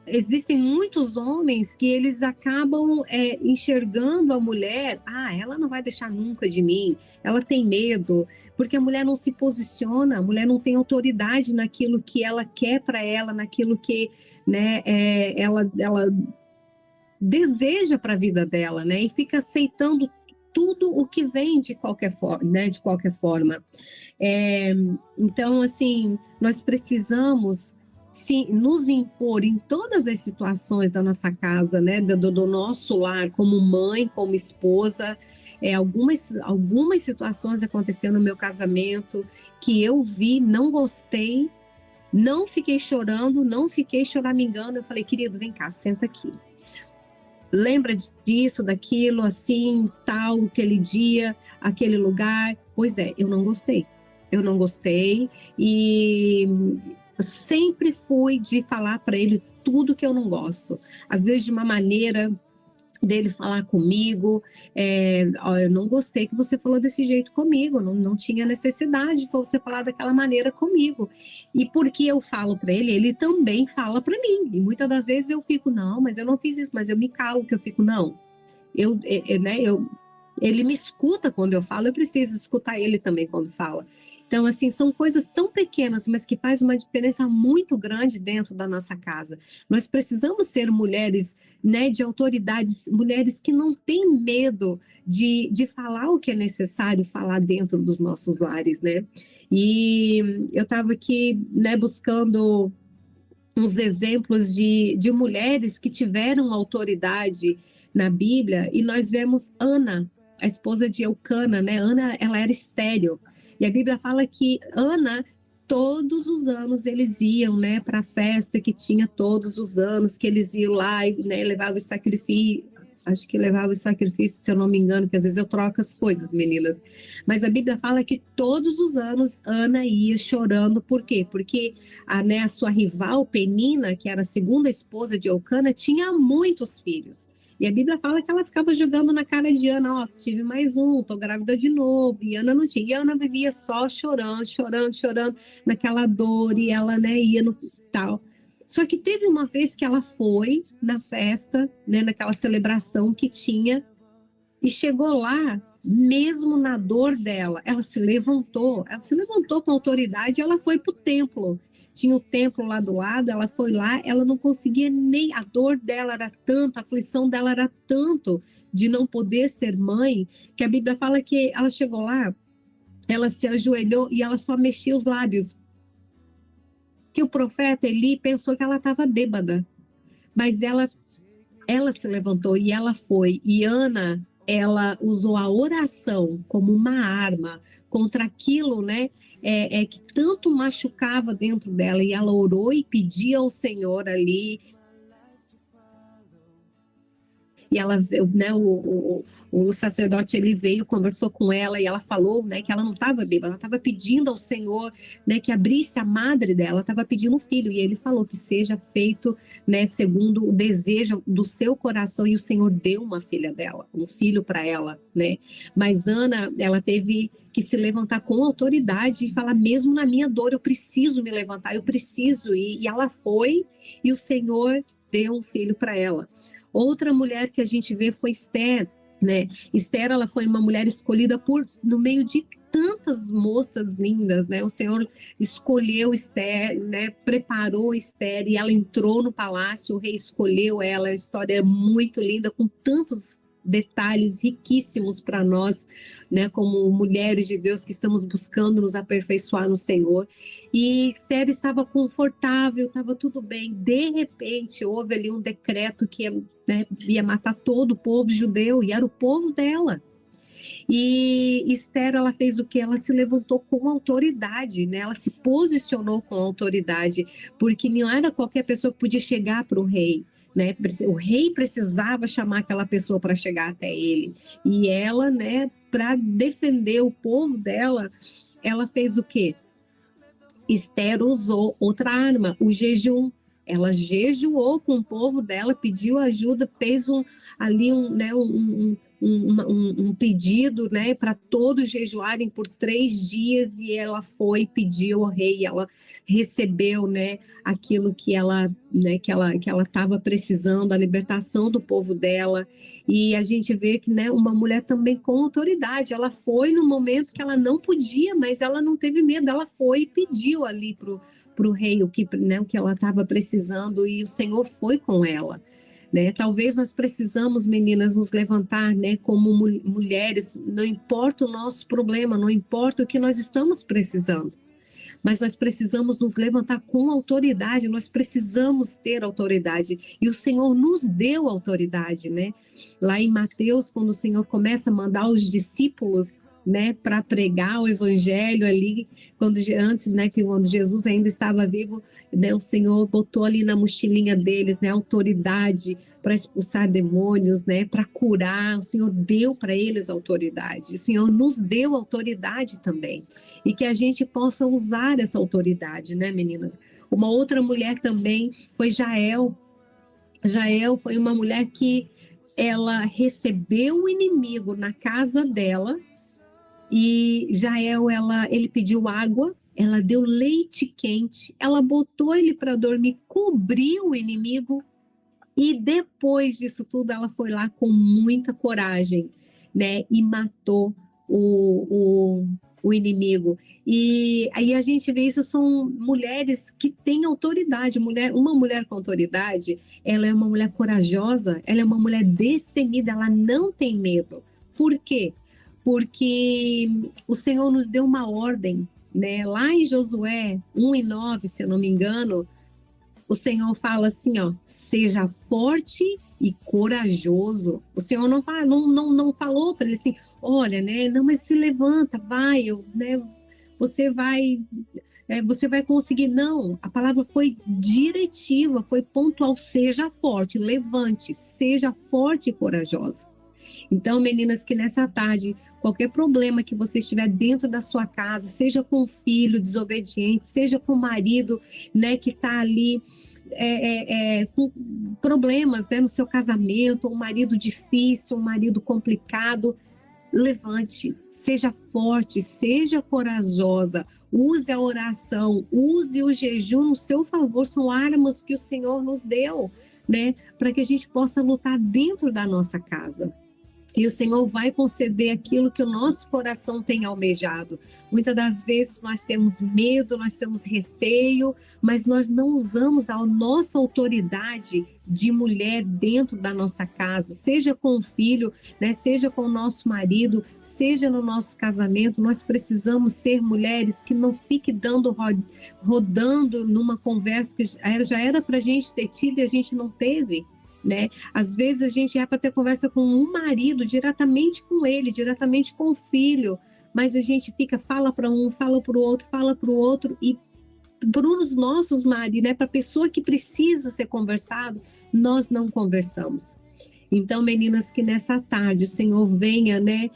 existem muitos homens que eles acabam enxergando a mulher: ela não vai deixar nunca de mim, ela tem medo, porque a mulher não se posiciona, a mulher não tem autoridade naquilo que ela quer para ela, naquilo que, né, ela deseja para a vida dela, né, e fica aceitando tudo o que vem de qualquer forma, né, de qualquer forma. Então, assim, nós precisamos nos impor em todas as situações da nossa casa, né, do nosso lar, como mãe, como esposa. Algumas situações aconteceram no meu casamento que eu vi, não gostei, não fiquei chorando, não fiquei choramingando. Eu falei: querido, vem cá, senta aqui. Lembra disso, daquilo, assim, tal, aquele dia, aquele lugar? Pois é, eu não gostei. Eu não gostei, e sempre fui de falar para ele tudo que eu não gosto. Às vezes de uma maneira dele falar comigo: eu não gostei que você falou desse jeito comigo, não tinha necessidade de você falar daquela maneira comigo. E porque eu falo para ele, ele também fala para mim. E muitas das vezes eu fico: não, mas eu não fiz isso, mas eu me calo, que eu fico: não. Ele me escuta quando eu falo, eu preciso escutar ele também quando fala. Então, assim, são coisas tão pequenas, mas que faz uma diferença muito grande dentro da nossa casa. Nós precisamos ser mulheres, né, de autoridades, mulheres que não têm medo de falar o que é necessário falar dentro dos nossos lares, né? E eu estava aqui, né, buscando uns exemplos de mulheres que tiveram autoridade na Bíblia, e nós vemos Ana, a esposa de Eucana, né? Ana, ela era estéril. E a Bíblia fala que Ana, todos os anos eles iam, né, para a festa que tinha todos os anos, que eles iam lá e, né, levavam o sacrifício. Acho que levava o sacrifício, se eu não me engano, que às vezes eu troco as coisas, meninas. Mas a Bíblia fala que todos os anos Ana ia chorando. Por quê? Porque a sua rival, Penina, que era a segunda esposa de Eucana, tinha muitos filhos. E a Bíblia fala que ela ficava jogando na cara de Ana: ó, tive mais um, tô grávida de novo. E Ana não tinha. E Ana vivia só chorando, naquela dor, e ela, né, ia no tal. Só que teve uma vez que ela foi na festa, né, naquela celebração que tinha, e chegou lá, mesmo na dor dela, ela se levantou com autoridade, e ela foi para o templo. Tinha o templo lá do lado, ela foi lá, ela não conseguia nem, a dor dela era tanto, a aflição dela era tanto de não poder ser mãe, que a Bíblia fala que ela chegou lá, ela se ajoelhou e ela só mexia os lábios. Que o profeta Eli pensou que ela estava bêbada, mas ela se levantou e ela foi. E Ana, ela usou a oração como uma arma contra aquilo, né, que tanto machucava dentro dela. E ela orou e pedia ao Senhor ali. E ela, né, o sacerdote, ele veio, conversou com ela e ela falou, né, que ela não estava bêbada, ela estava pedindo ao Senhor, né, que abrisse a madre dela, estava pedindo um filho, e ele falou que seja feito, né, segundo o desejo do seu coração, e o Senhor deu uma filha dela, um filho para ela, né, mas Ana, ela teve que se levantar com autoridade e falar, mesmo na minha dor, eu preciso me levantar, eu preciso, e ela foi, e o Senhor deu um filho para ela. Outra mulher que a gente vê foi Esther, né? Esther, ela foi uma mulher escolhida no meio de tantas moças lindas, né? O Senhor escolheu Esther, né? Preparou Esther e ela entrou no palácio, o rei escolheu ela. A história é muito linda, com tantos detalhes riquíssimos para nós, né, como mulheres de Deus que estamos buscando nos aperfeiçoar no Senhor. E Esther estava confortável, estava tudo bem. De repente, houve ali um decreto que ia matar todo o povo judeu, e era o povo dela. E Esther, ela fez o que? Ela se levantou com autoridade, né? Ela se posicionou com autoridade, porque não era qualquer pessoa que podia chegar para o rei, né? O rei precisava chamar aquela pessoa para chegar até ele. E ela, né, para defender o povo dela, ela fez o quê? Esther usou outra arma, o jejum. Ela jejuou com o povo dela, pediu ajuda, fez um pedido, né, para todos jejuarem por 3 dias, e ela foi pedir ao rei, e ela recebeu, né, aquilo que ela estava precisando, a libertação do povo dela. E a gente vê que, né, uma mulher também com autoridade, ela foi no momento que ela não podia, mas ela não teve medo, ela foi e pediu ali para o rei o que ela estava precisando, e o Senhor foi com ela. Né? Talvez nós precisamos, meninas, nos levantar, né, como mulheres, não importa o nosso problema, não importa o que nós estamos precisando, mas nós precisamos nos levantar com autoridade, nós precisamos ter autoridade, e o Senhor nos deu autoridade, né? Lá em Mateus, quando o Senhor começa a mandar os discípulos, né, para pregar o evangelho ali, quando Jesus ainda estava vivo, né, o Senhor botou ali na mochilinha deles, né, autoridade para expulsar demônios, né, para curar. O Senhor deu para eles autoridade. O Senhor nos deu autoridade também, e que a gente possa usar essa autoridade, né, meninas? Uma outra mulher também foi Jael. Jael foi uma mulher que ela recebeu o inimigo na casa dela, e Jael, ele pediu água, ela deu leite quente, ela botou ele para dormir, cobriu o inimigo, e depois disso tudo ela foi lá com muita coragem, né, e matou o inimigo. E aí a gente vê isso, são mulheres que têm autoridade. Uma mulher com autoridade, ela é uma mulher corajosa, ela é uma mulher destemida, ela não tem medo. Por quê? Porque o Senhor nos deu uma ordem, né? Lá em Josué 1:9, se eu não me engano, o Senhor fala assim, ó, seja forte e corajoso. O Senhor não falou para ele assim, olha, né, não, mas se levanta, vai, né, você vai conseguir. Não, a palavra foi diretiva, foi pontual, seja forte, levante, seja forte e corajosa. Então, meninas, que nessa tarde, qualquer problema que você estiver dentro da sua casa, seja com o filho desobediente, seja com o marido, né, que está ali com problemas, né, no seu casamento, um marido difícil, um marido complicado, levante, seja forte, seja corajosa, use a oração, use o jejum no seu favor, são armas que o Senhor nos deu, né, para que a gente possa lutar dentro da nossa casa. E o Senhor vai conceder aquilo que o nosso coração tem almejado. Muitas das vezes nós temos medo, nós temos receio, mas nós não usamos a nossa autoridade de mulher dentro da nossa casa, seja com o filho, né, seja com o nosso marido, seja no nosso casamento. Nós precisamos ser mulheres que não fiquem rodando numa conversa que já era para a gente ter tido e a gente não teve. Né? Às vezes a gente é para ter conversa com um marido, diretamente com ele, diretamente com o filho, mas a gente fala para um, fala para o outro, e para os nossos maridos, né? Para a pessoa que precisa ser conversado, nós não conversamos. Então, meninas, que nessa tarde o Senhor venha, né,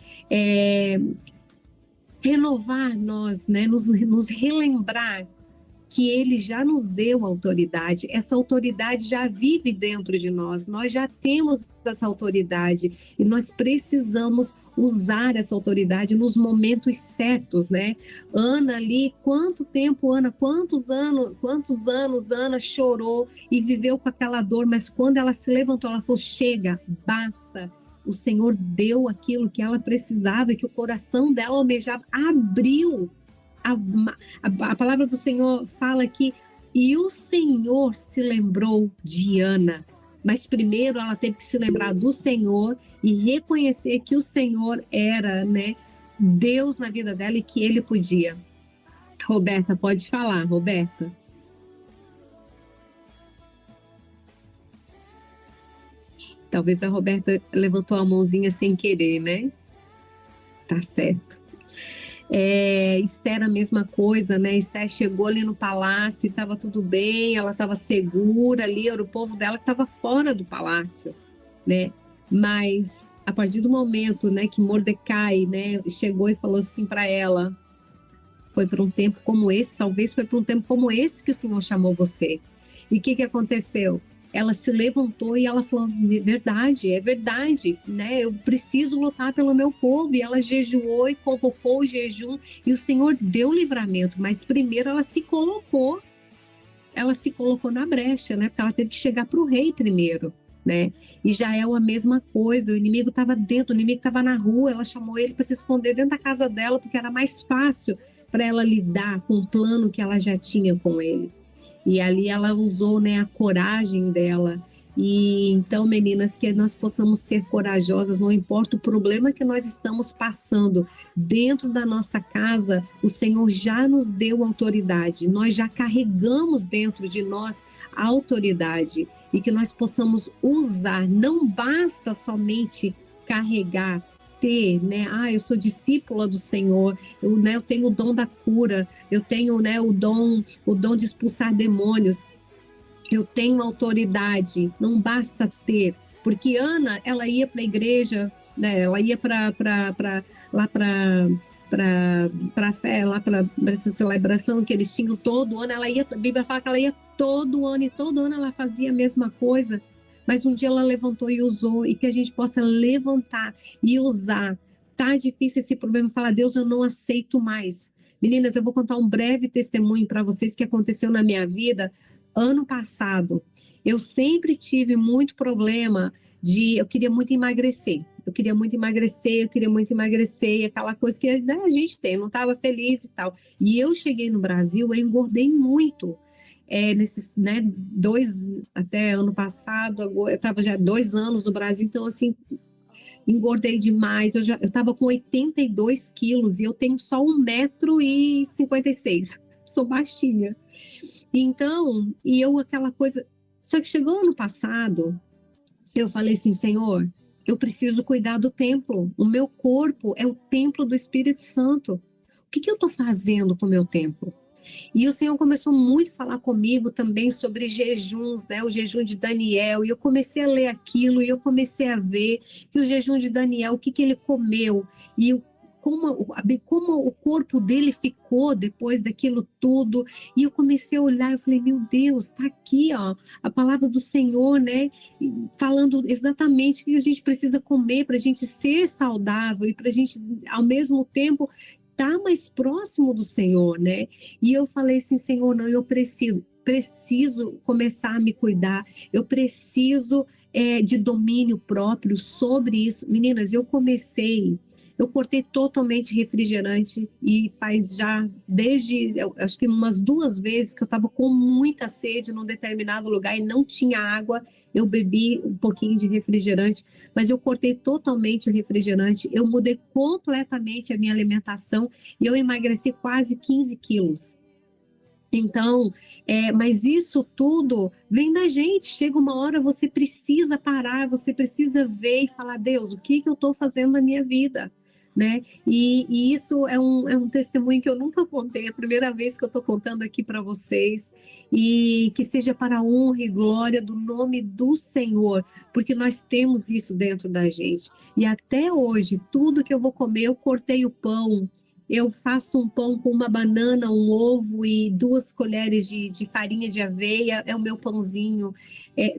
renovar nós, né, nos relembrar que Ele já nos deu autoridade, essa autoridade já vive dentro de nós já temos essa autoridade e nós precisamos usar essa autoridade nos momentos certos, né? Ana ali, quantos anos Ana chorou e viveu com aquela dor, mas quando ela se levantou, ela falou, chega, basta. O Senhor deu aquilo que ela precisava, que o coração dela almejava, abriu. A palavra do Senhor fala que e o Senhor se lembrou de Ana, mas primeiro ela teve que se lembrar do Senhor e reconhecer que o Senhor era, né, Deus na vida dela e que Ele podia. Roberta, pode falar, Roberta. Talvez a Roberta levantou a mãozinha sem querer, né? Tá certo. Esther a mesma coisa, né? Esther chegou ali no palácio e estava tudo bem, ela estava segura ali, era o povo dela que estava fora do palácio, né? Mas a partir do momento, né, que Mordecai, né, chegou e falou assim para ela, foi para um tempo como esse, talvez foi para um tempo como esse que o Senhor chamou você. E o que aconteceu? Ela se levantou e ela falou, é verdade, né? Eu preciso lutar pelo meu povo. E ela jejuou e convocou o jejum e o Senhor deu livramento. Mas primeiro ela se colocou na brecha, né? Porque ela teve que chegar para o rei primeiro, né? E Jael a mesma coisa, o inimigo estava dentro, o inimigo estava na rua, ela chamou ele para se esconder dentro da casa dela, porque era mais fácil para ela lidar com o plano que ela já tinha com ele. E ali ela usou, né, a coragem dela. E então, meninas, que nós possamos ser corajosas, não importa o problema que nós estamos passando dentro da nossa casa, o Senhor já nos deu autoridade, nós já carregamos dentro de nós a autoridade e que nós possamos usar. Não basta somente carregar, ter, né? Eu sou discípula do Senhor, eu tenho o dom da cura, eu tenho, né, o dom de expulsar demônios, eu tenho autoridade. Não basta ter, porque Ana, ela ia para a igreja, né? Ela ia para a fé, lá para essa celebração que eles tinham todo ano, a Bíblia fala que ela ia todo ano, e todo ano ela fazia a mesma coisa. Mas um dia ela levantou e usou, e que a gente possa levantar e usar. Tá difícil esse problema, falar, Deus, eu não aceito mais. Meninas, eu vou contar um breve testemunho para vocês que aconteceu na minha vida ano passado. Eu sempre tive muito problema eu queria muito emagrecer, e aquela coisa que, né, a gente tem, não estava feliz e tal. E eu cheguei no Brasil, eu engordei muito. Nesses, né, até ano passado, eu estava já 2 anos no Brasil, então assim, engordei demais, eu estava com 82 quilos e eu tenho só 1,56 m, sou baixinha. Então, aquela coisa, só que chegou ano passado, eu falei assim, Senhor, eu preciso cuidar do templo, o meu corpo é o templo do Espírito Santo, o que eu estou fazendo com o meu templo? E o Senhor começou muito a falar comigo também sobre jejuns, né? O jejum de Daniel. E eu comecei a ler aquilo e eu comecei a ver que o jejum de Daniel, o que ele comeu e como o corpo dele ficou depois daquilo tudo. E eu comecei a olhar, eu falei, meu Deus, está aqui, ó, a palavra do Senhor, né? Falando exatamente o que a gente precisa comer para a gente ser saudável e para a gente, ao mesmo tempo, estar mais próximo do Senhor, né? E eu falei assim, Senhor, não, eu preciso começar a me cuidar, eu preciso de domínio próprio sobre isso. Meninas, eu cortei totalmente refrigerante e faz já acho que umas 2 vezes que eu estava com muita sede num determinado lugar e não tinha água, eu bebi um pouquinho de refrigerante, mas eu cortei totalmente o refrigerante, eu mudei completamente a minha alimentação e eu emagreci quase 15 quilos. Então, mas isso tudo vem da gente. Chega uma hora, você precisa parar, você precisa ver e falar: Deus, o que eu estou fazendo na minha vida? Né? E isso é um testemunho que eu nunca contei, é a primeira vez que eu estou contando aqui para vocês, e que seja para a honra e glória do nome do Senhor, porque nós temos isso dentro da gente. E até hoje, tudo que eu vou comer, eu cortei o pão. Eu faço um pão com uma banana, um ovo e 2 colheres de farinha de aveia, é o meu pãozinho.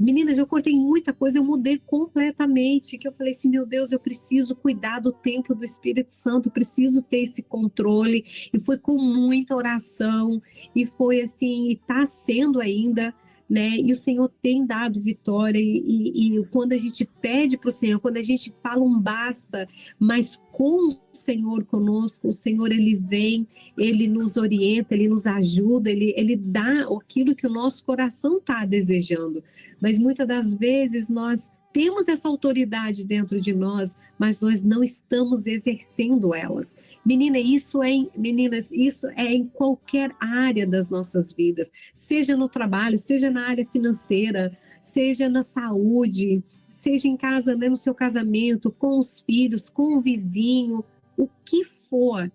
Meninas, eu cortei muita coisa, eu mudei completamente, que eu falei assim, meu Deus, eu preciso cuidar do templo do Espírito Santo, eu preciso ter esse controle, e foi com muita oração, e foi assim, e está sendo ainda, né? E o Senhor tem dado vitória, e quando a gente pede para o Senhor, quando a gente fala um basta, mas com o Senhor conosco, o Senhor, ele vem, ele nos orienta, ele nos ajuda, ele dá aquilo que o nosso coração está desejando. Mas muitas das vezes nós temos essa autoridade dentro de nós, mas nós não estamos exercendo elas. Meninas, isso é em qualquer área das nossas vidas, seja no trabalho, seja na área financeira, seja na saúde, seja em casa, né, no seu casamento, com os filhos, com o vizinho, o que for.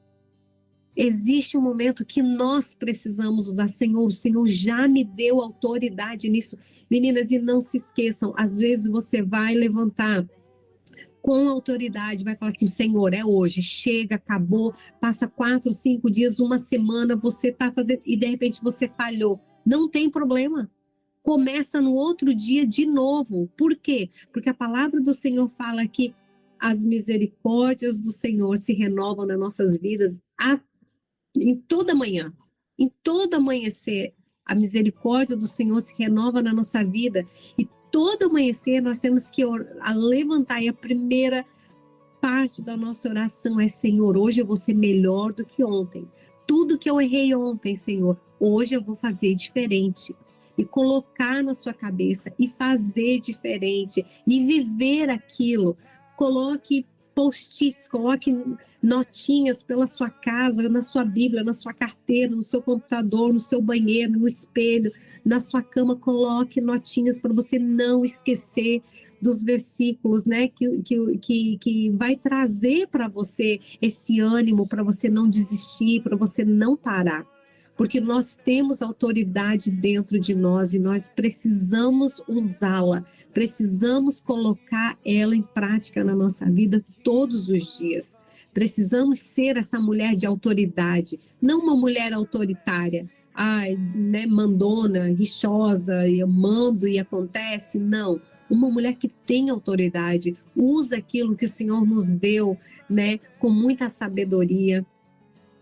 Existe um momento que nós precisamos usar, Senhor, o Senhor já me deu autoridade nisso. Meninas, e não se esqueçam, às vezes você vai levantar com autoridade, vai falar assim, Senhor, é hoje, chega, acabou, passa 4, 5 dias, uma semana, você está fazendo, e de repente você falhou. Não tem problema. Começa no outro dia de novo. Por quê? Porque a palavra do Senhor fala que as misericórdias do Senhor se renovam nas nossas vidas em toda manhã, em todo amanhecer, a misericórdia do Senhor se renova na nossa vida, e todo amanhecer nós temos que levantar, e a primeira parte da nossa oração é, Senhor, hoje eu vou ser melhor do que ontem, tudo que eu errei ontem, Senhor, hoje eu vou fazer diferente, e colocar na sua cabeça, e fazer diferente, e viver aquilo. Coloque post-its, coloque notinhas pela sua casa, na sua Bíblia, na sua carteira, no seu computador, no seu banheiro, no espelho, na sua cama, coloque notinhas para você não esquecer dos versículos, né, que vai trazer para você esse ânimo, para você não desistir, para você não parar. Porque nós temos autoridade dentro de nós e nós precisamos usá-la, precisamos colocar ela em prática na nossa vida todos os dias. Precisamos ser essa mulher de autoridade, não uma mulher autoritária, né, mandona, rixosa, eu mando e acontece, não. Uma mulher que tem autoridade, usa aquilo que o Senhor nos deu, né, com muita sabedoria.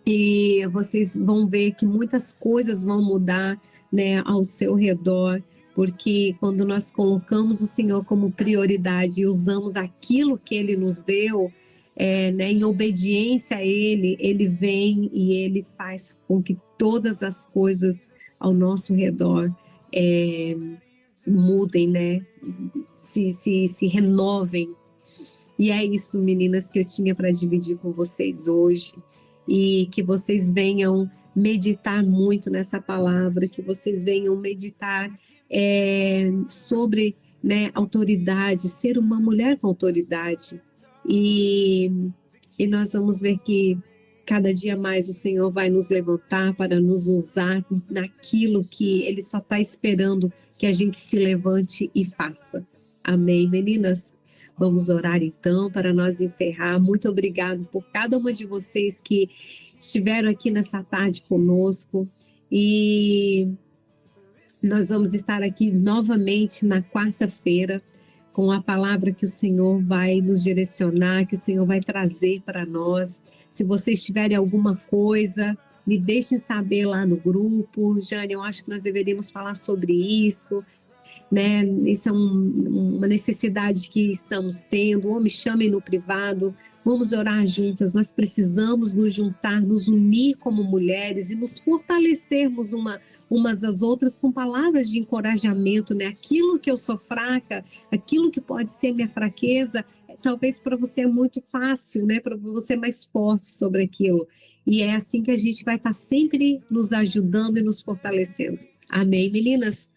E vocês vão ver que muitas coisas vão mudar, né, ao seu redor, porque quando nós colocamos o Senhor como prioridade e usamos aquilo que Ele nos deu, né, em obediência a Ele, Ele vem e Ele faz com que todas as coisas ao nosso redor mudem, né, se renovem. E é isso, meninas, que eu tinha para dividir com vocês hoje. E que vocês venham meditar muito nessa palavra, que vocês venham meditar sobre, né, autoridade, ser uma mulher com autoridade. E nós vamos ver que cada dia mais o Senhor vai nos levantar para nos usar naquilo que Ele só está esperando que a gente se levante e faça. Amém, meninas? Vamos orar então para nós encerrar. Muito obrigado por cada uma de vocês que estiveram aqui nessa tarde conosco, e nós vamos estar aqui novamente na quarta-feira com a palavra que o Senhor vai nos direcionar, que o Senhor vai trazer para nós. Se vocês tiverem alguma coisa, me deixem saber lá no grupo. Jane, eu acho que nós deveríamos falar sobre isso. né? Isso é uma necessidade que estamos tendo, ou me chamem no privado, vamos orar juntas, nós precisamos nos juntar, nos unir como mulheres e nos fortalecermos umas às outras com palavras de encorajamento, né? Aquilo que eu sou fraca, aquilo que pode ser minha fraqueza, talvez para você é muito fácil, né? Para você é mais forte sobre aquilo. E é assim que a gente vai estar sempre nos ajudando e nos fortalecendo. Amém, meninas?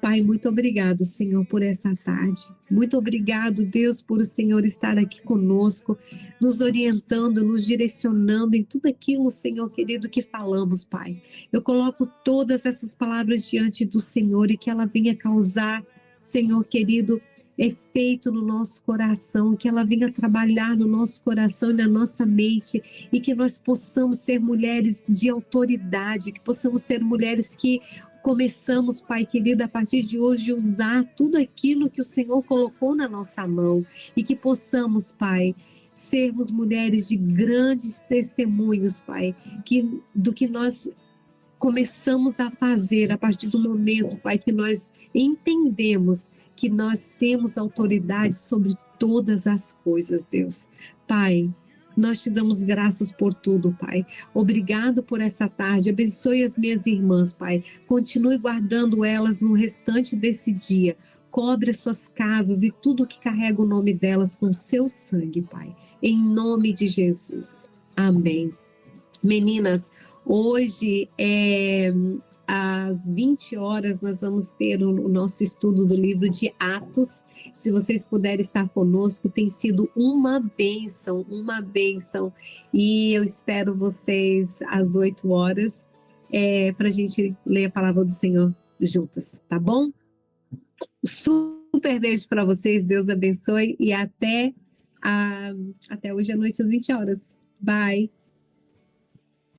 Pai, muito obrigado, Senhor, por essa tarde. Muito obrigado, Deus, por o Senhor estar aqui conosco, nos orientando, nos direcionando em tudo aquilo, Senhor querido, que falamos, Pai. Eu coloco todas essas palavras diante do Senhor e que ela venha causar, Senhor querido, efeito no nosso coração, que ela venha trabalhar no nosso coração e na nossa mente, e que nós possamos ser mulheres de autoridade, que possamos ser mulheres que começamos, Pai querido, a partir de hoje, usar tudo aquilo que o Senhor colocou na nossa mão e que possamos, Pai, sermos mulheres de grandes testemunhos, Pai, do que nós começamos a fazer a partir do momento, Pai, que nós entendemos que nós temos autoridade sobre todas as coisas, Deus. Pai, nós te damos graças por tudo, Pai. Obrigado por essa tarde. Abençoe as minhas irmãs, Pai. Continue guardando elas no restante desse dia. Cobre as suas casas e tudo que carrega o nome delas com seu sangue, Pai. Em nome de Jesus. Amém. Meninas, hoje às 20 horas nós vamos ter o nosso estudo do livro de Atos. Se vocês puderem estar conosco, tem sido uma bênção, uma bênção. E eu espero vocês às 8 horas para a gente ler a palavra do Senhor juntas, tá bom? Super beijo para vocês, Deus abençoe e até hoje à noite às 20 horas. Bye!